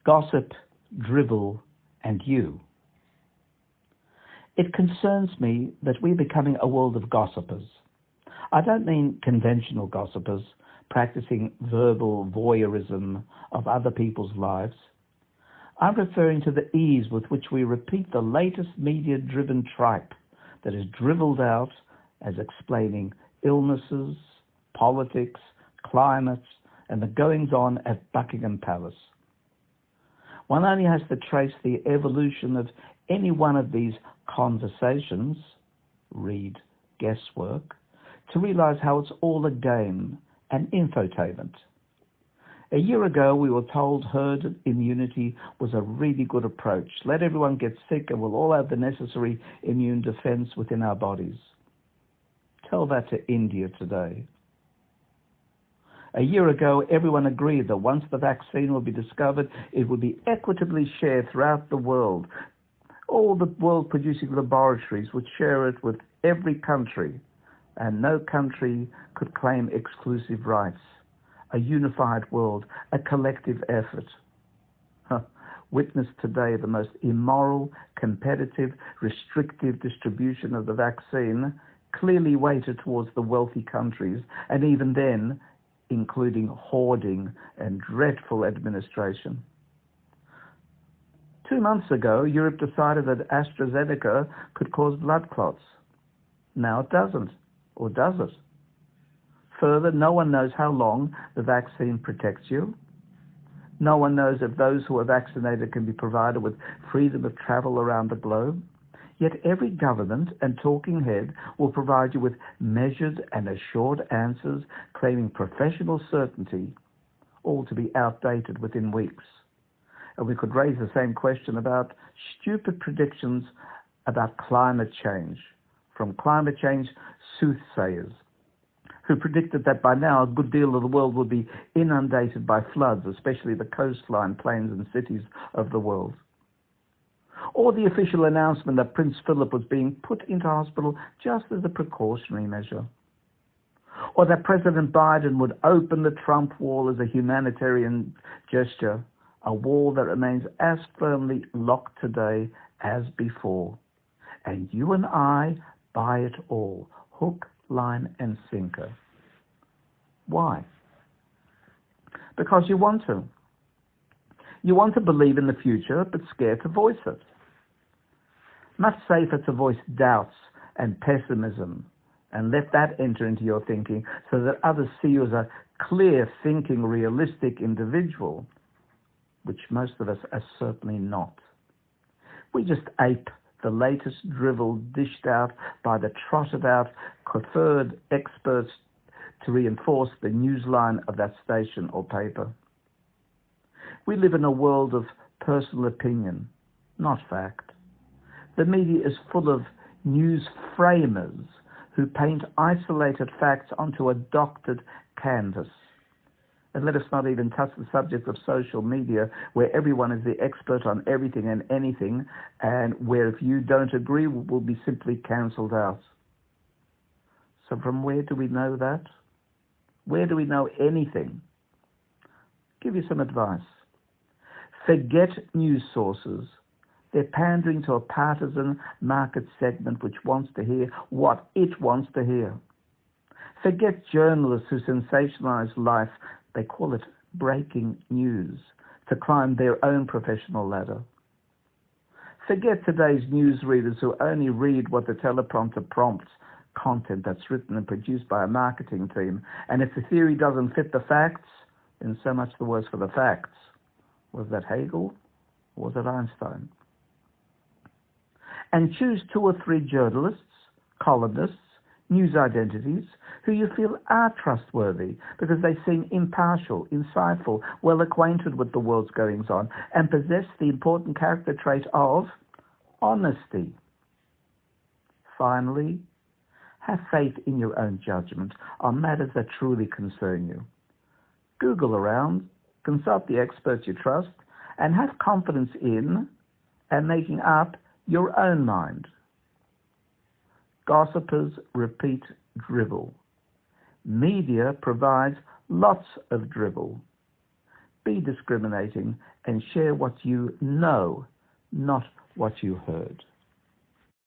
Gossip, dribble, and you. It concerns me that we're becoming a world of gossipers. I don't mean conventional gossipers practicing verbal voyeurism of other people's lives. I'm referring to the ease with which we repeat the latest media-driven tripe that is dribbled out as explaining illnesses, politics, climates, and the goings-on at Buckingham Palace. One only has to trace the evolution of any one of these conversations, read guesswork, to realize how it's all a game, an infotainment. A year ago, we were told herd immunity was a really good approach. Let everyone get sick and we'll all have the necessary immune defense within our bodies. Tell that to India today. A year ago, everyone agreed that once the vaccine would be discovered, it would be equitably shared throughout the world. All the world-producing laboratories would share it with every country, and no country could claim exclusive rights. A unified world, a collective effort. Witness today the most immoral, competitive, restrictive distribution of the vaccine, clearly weighted towards the wealthy countries, and even then, including hoarding and dreadful administration. 2 months ago, Europe decided that Astra-Zaneca could cause blood clots. Now it doesn't, or does it? Further, no one knows how long the vaccine protects you. No one knows if those who are vaccinated can be provided with freedom of travel around the globe. Yet every government and talking head will provide you with measured and assured answers claiming professional certainty, all to be outdated within weeks. And we could raise the same question about stupid predictions about climate change from climate change soothsayers, who predicted that by now a good deal of the world would be inundated by floods, especially the coastline, plains and cities of the world. Or the official announcement that Prince Phillip was being put into hospital just as a precautionary measure. Or that President Biden would open the Trump wall as a humanitarian gesture, a wall that remains as firmly locked today as before. And you and I buy it all, hook, line and sinker. Why? Because you want to. You want to believe in the future, but scared to voice it. Much safer to voice doubts and pessimism and let that enter into your thinking so that others see you as a clear, thinking, realistic individual, which most of us are certainly not. We just ape the latest drivel dished out by the trotted out, conferred experts to reinforce the newsline of that station or paper. We live in a world of personal opinion, not fact. The media is full of news framers who paint isolated facts onto a doctored canvas. And let us not even touch the subject of social media, where everyone is the expert on everything and anything, and where if you don't agree, will be simply cancelled out. So from where do we know that? Where do we know anything? Give you some advice. Forget news sources. They're pandering to a partisan market segment which wants to hear what it wants to hear. Forget journalists who sensationalize life. They call it breaking news to climb their own professional ladder. Forget today's newsreaders who only read what the teleprompter prompts, content that's written and produced by a marketing team. And if the theory doesn't fit the facts, then so much the worse for the facts. Was that Hegel or was it Einstein? And choose 2 or 3 journalists, columnists, news identities who you feel are trustworthy because they seem impartial, insightful, well acquainted with the world's goings-on, and possess the important character trait of honesty. Finally, have faith in your own judgment on matters that truly concern you. Google around, consult the experts you trust, and have confidence in and making up your own mind. Gossipers repeat dribble. Media provides lots of dribble. be discriminating, and share what you know, not what you heard.